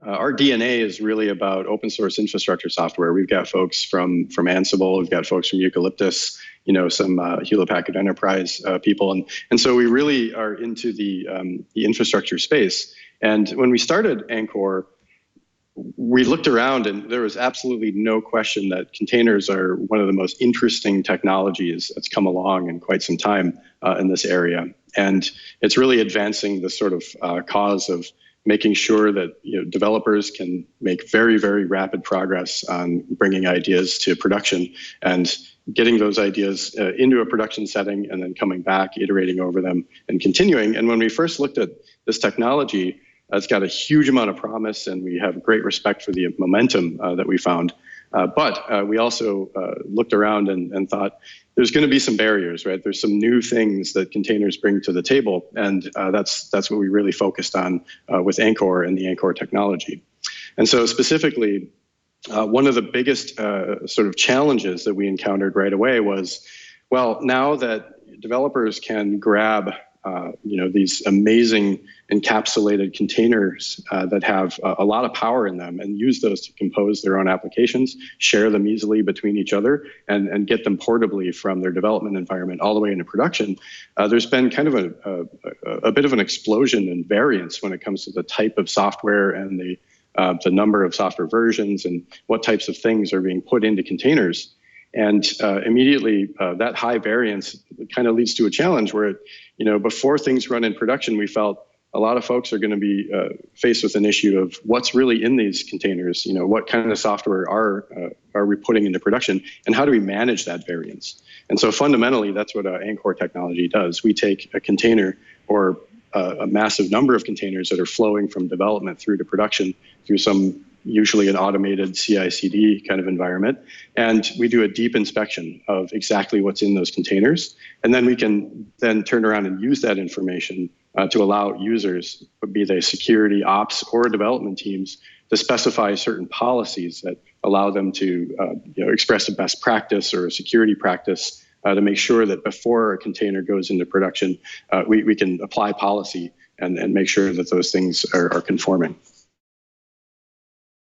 Our DNA is really about open source infrastructure software. We've got folks from Ansible, we've got folks from Eucalyptus, some Hewlett Packard Enterprise people, and so we really are into the infrastructure space. And when we started Anchore, we looked around and there was absolutely no question that containers are one of the most interesting technologies that's come along in quite some time in this area. And it's really advancing the sort of cause of making sure that developers can make very, very rapid progress on bringing ideas to production and getting those ideas into a production setting and then coming back, iterating over them and continuing. And when we first looked at this technology, it's got a huge amount of promise, and we have great respect for the momentum that we found. But we also looked around and thought there's going to be some barriers, right? There's some new things that containers bring to the table, and that's what we really focused on with Anchore and the Anchore technology. And so specifically, one of the biggest sort of challenges that we encountered right away was, well, now that developers can grab these amazing encapsulated containers that have a lot of power in them and use those to compose their own applications, share them easily between each other, and get them portably from their development environment all the way into production. There's been kind of a bit of an explosion in variance when it comes to the type of software and the number of software versions and what types of things are being put into containers. And immediately that high variance kind of leads to a challenge where, before things run in production, we felt a lot of folks are going to be faced with an issue of what's really in these containers. What kind of software are we putting into production, and how do we manage that variance? And so fundamentally, that's what Anchore technology does. We take a container or a massive number of containers that are flowing from development through to production through usually an automated CI/CD kind of environment. And we do a deep inspection of exactly what's in those containers. And then we can then turn around and use that information to allow users, be they security, ops, or development teams, to specify certain policies that allow them to express a best practice or a security practice to make sure that before a container goes into production, we can apply policy and make sure that those things are conforming.